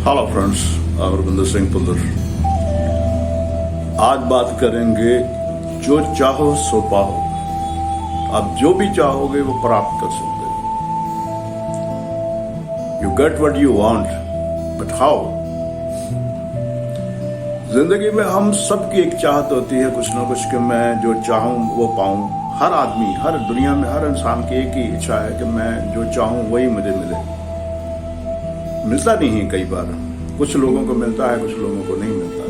Hello friends, Amarvinder Singh Pullar. आज बात करेंगे जो चाहो सो पाओ। आप जो भी चाहोगे वो प्राप्त कर सकते हो। You get what you want, but how? जिंदगी में हम सबकी एक चाहत होती है कुछ ना कुछ कि मैं जो चाहूं वो पाऊं। हर आदमी, हर दुनिया में हर इंसान की एक ही इच्छा है कि मैं जो चाहूं वही मुझे मिले। मिलता नहीं है, कई बार कुछ लोगों को मिलता है, कुछ लोगों को नहीं मिलता।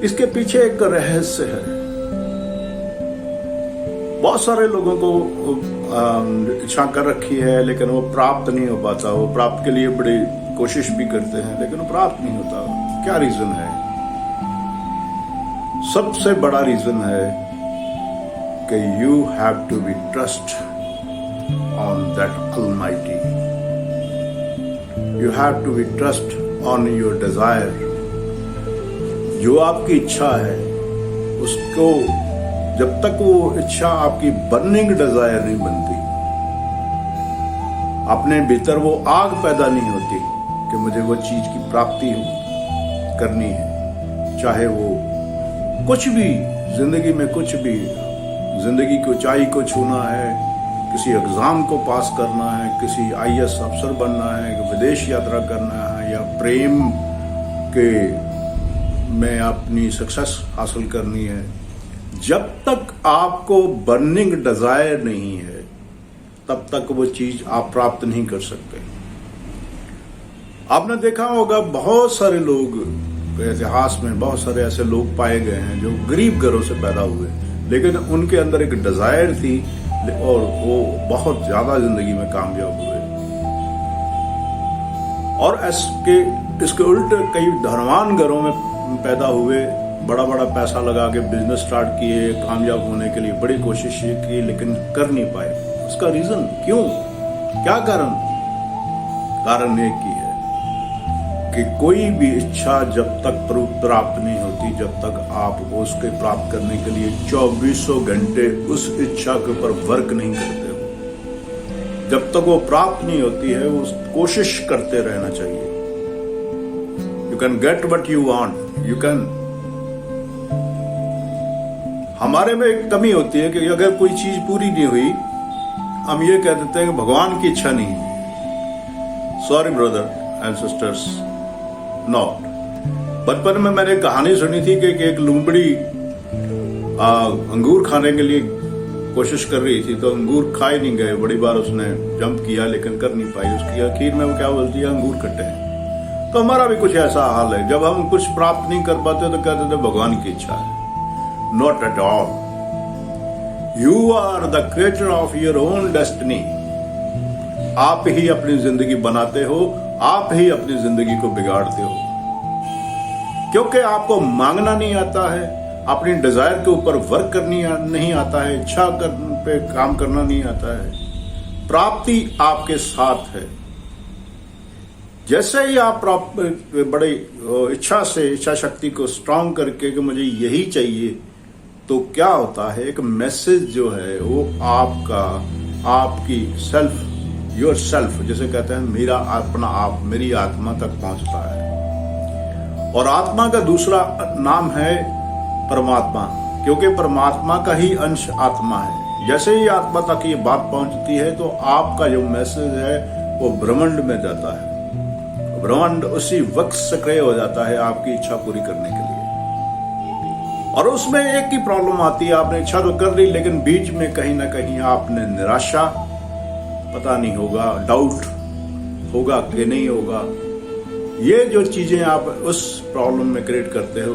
इसके पीछे एक रहस्य है। बहुत सारे लोगों को इच्छा कर रखी है लेकिन वो प्राप्त नहीं हो पाता। वो प्राप्त के लिए बड़ी कोशिश भी करते हैं लेकिन वो प्राप्त नहीं होता। क्या रीजन है? सबसे बड़ा रीजन है कि you have to be trust on that almighty. You have to be trust on your desire। जो आपकी इच्छा है उसको, जब तक वो इच्छा आपकी बर्निंग डिजायर नहीं बनती, अपने भीतर वो आग पैदा नहीं होती कि मुझे वो चीज की प्राप्ति करनी है, चाहे वो कुछ भी, जिंदगी में कुछ भी, जिंदगी की ऊंचाई को छूना है, किसी एग्जाम को पास करना है, किसी आईएएस अफसर बनना है, विदेश यात्रा करना है, या प्रेम के में अपनी सक्सेस हासिल करनी है। जब तक आपको बर्निंग डिजायर नहीं है तब तक वो चीज आप प्राप्त नहीं कर सकते। आपने देखा होगा बहुत सारे लोग, इतिहास में बहुत सारे ऐसे लोग पाए गए हैं जो गरीब घरों से पैदा हुए लेकिन उनके अंदर एक डिजायर थी और वो बहुत ज्यादा जिंदगी में कामयाब हुए। और इसके उल्टे कई धनवान घरों में पैदा हुए, बड़ा बड़ा पैसा लगा के बिजनेस स्टार्ट किए, कामयाब होने के लिए बड़ी कोशिश की लेकिन कर नहीं पाए। उसका रीजन क्यों? क्या कारण? कारण एक ही है कि कोई भी इच्छा जब तक प्राप्त नहीं होती, जब तक आप उसके प्राप्त करने के लिए 24 घंटे उस इच्छा के ऊपर वर्क नहीं करते हो, जब तक वो प्राप्त नहीं होती है, वो कोशिश करते रहना चाहिए। You can get what you want, you can. हमारे में एक कमी होती है कि अगर कोई चीज पूरी नहीं हुई, हम ये कह देते हैं कि भगवान की इच्छा नहीं है। Sorry brother and sisters, not. बचपन में मैंने कहानी सुनी थी कि एक लूमड़ी अंगूर खाने के लिए कोशिश कर रही थी तो अंगूर खाए नहीं गए। बड़ी बार उसने जंप किया लेकिन कर नहीं पाई। उसकी आखिर में वो क्या बोलती है, अंगूर खट्टे हैं। तो हमारा भी कुछ ऐसा हाल है, जब हम कुछ प्राप्त नहीं कर पाते तो कहते थे भगवान की इच्छा है। Not at all. You are the creator of your own destiny. आप ही अपनी जिंदगी बनाते हो, आप ही अपनी जिंदगी को बिगाड़ते हो, क्योंकि आपको मांगना नहीं आता है, अपनी डिजायर के ऊपर वर्क करनी नहीं आता है, इच्छा पे काम करना नहीं आता है। प्राप्ति आपके साथ है। जैसे ही आप बड़े इच्छा से, इच्छा शक्ति को स्ट्रांग करके कि मुझे यही चाहिए, तो क्या होता है, एक मैसेज जो है वो आपका, आपकी सेल्फ, योर सेल्फ जिसे कहते हैं, मेरा अपना आप, मेरी आत्मा तक पहुंचता है। और आत्मा का दूसरा नाम है परमात्मा, क्योंकि परमात्मा का ही अंश आत्मा है। जैसे ही आत्मा तक ये बात पहुंचती है तो आपका जो मैसेज है वो ब्रह्मांड में जाता है। ब्रह्मांड उसी वक्त सक्रिय हो जाता है आपकी इच्छा पूरी करने के लिए। और उसमें एक ही प्रॉब्लम आती है, आपने इच्छा तो कर ली लेकिन बीच में कहीं ना कहीं आपने निराशा, पता नहीं होगा, डाउट होगा कि नहीं होगा, ये जो चीजें आप उस प्रॉब्लम में क्रिएट करते हो,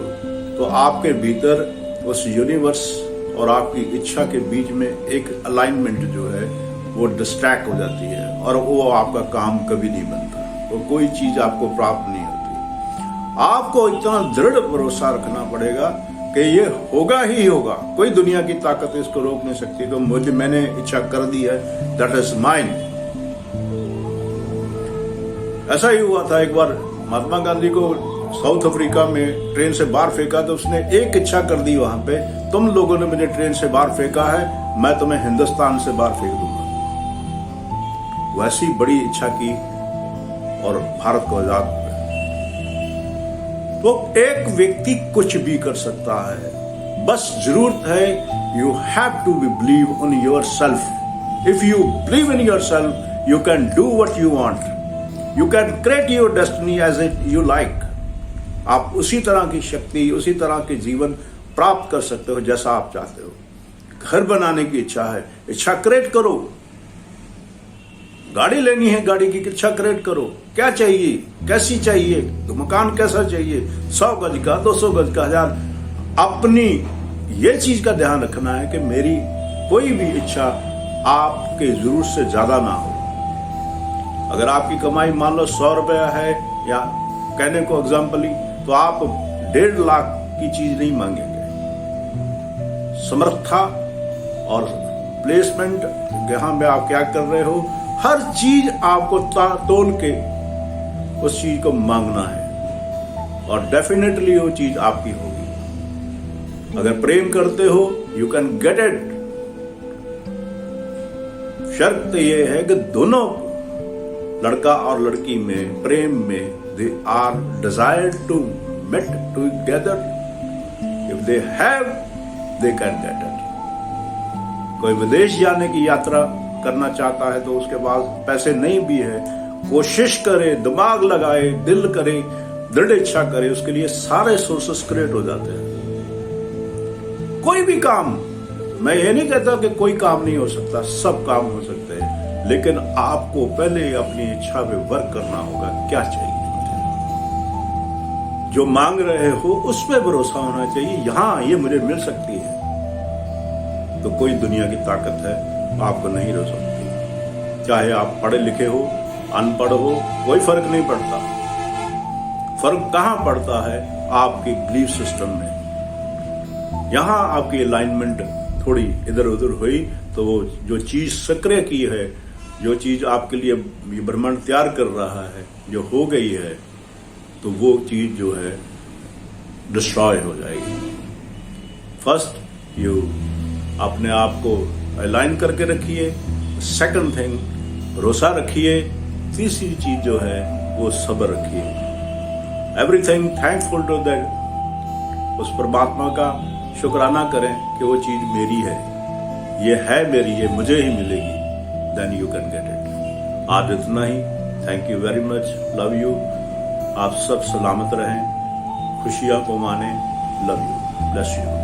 तो आपके भीतर उस यूनिवर्स और आपकी इच्छा के बीच में एक अलाइनमेंट जो है वो डिस्ट्रैक्ट हो जाती है और वो आपका काम कभी नहीं बनता, तो कोई चीज आपको प्राप्त नहीं होती। आपको इतना दृढ़ भरोसा रखना पड़ेगा कि ये होगा ही होगा, कोई दुनिया की ताकत इसको रोक नहीं सकती। तो मैंने इच्छा कर दी है, दैट इज माइन। ऐसा ही हुआ था एक बार, महात्मा गांधी को साउथ अफ्रीका में ट्रेन से बाहर फेंका तो उसने एक इच्छा कर दी वहां पे, तुम लोगों ने मुझे ट्रेन से बाहर फेंका है, मैं तुम्हें हिंदुस्तान से बाहर फेंक दूंगा। वैसी बड़ी इच्छा की और भारत को आजाद तो एक व्यक्ति कुछ भी कर सकता है, बस जरूरत है you have to be believe on yourself. If you believe in yourself you can do what you want, you can create your destiny as it you like. आप उसी तरह की शक्ति, उसी तरह के जीवन प्राप्त कर सकते हो जैसा आप चाहते हो। घर बनाने की इच्छा है, इच्छा क्रिएट करो। गाड़ी लेनी है, गाड़ी की इच्छा क्रिएट करो। क्या चाहिए, कैसी चाहिए, तो मकान कैसा चाहिए, 100 गज का, 200 गज का, 1000। अपनी ये चीज का ध्यान रखना है कि मेरी कोई भी इच्छा आपके जरूरत से ज्यादा ना हो। अगर आपकी कमाई मान लो 100 रुपया है, या कहने को एग्जाम्पली, तो आप 1.5 लाख की चीज नहीं मांगेंगे। समर्था और प्लेसमेंट, यहां में आप क्या कर रहे हो, हर चीज आपको तोल के उस चीज को मांगना है और डेफिनेटली वो चीज आपकी होगी। अगर प्रेम करते हो यू कैन गेट इट। शर्त ये है कि दोनों लड़का और लड़की में, प्रेम में, they are desired to mate together. If they have they can get it. कोई विदेश जाने की यात्रा करना चाहता है तो उसके पास पैसे नहीं भी है, कोशिश करे, दिमाग लगाए, दिल करे, दृढ़ इच्छा करे, उसके लिए सारे सोर्सेस क्रिएट हो जाते हैं। कोई भी काम, मैं ये नहीं कहता कि कोई काम नहीं हो सकता, सब काम हो सकते हैं, लेकिन आपको पहले अपनी इच्छा पे वर्क करना होगा। क्या चाहिए, जो मांग रहे हो उस पर भरोसा होना चाहिए। यहां ये मुझे मिल सकती है, तो कोई दुनिया की ताकत है आपको नहीं रोक सकती। चाहे आप पढ़े लिखे हो, अनपढ़ हो, कोई फर्क नहीं पड़ता। फर्क कहां पड़ता है, आपकी बिलीफ सिस्टम में। यहां आपकी अलाइनमेंट थोड़ी इधर उधर हुई तो वो जो चीज सक्रिय की है, जो चीज आपके लिए ब्रह्मांड तैयार कर रहा है, जो हो गई है, तो वो चीज जो है डिस्ट्रॉय हो जाएगी। फर्स्ट यू अपने आप को अलाइन करके रखिए। सेकंड थिंग, भरोसा रखिए। तीसरी चीज जो है वो सब्र रखिए। Everything thankful to that. उस परमात्मा का शुक्राना करें कि वो चीज मेरी है, ये है मेरी, ये मुझे ही मिलेगी। Then you can get it. आज इतना ही। Thank you very much. Love you. आप सब सलामत रहें, खुशियां को माने। Love you. Bless you.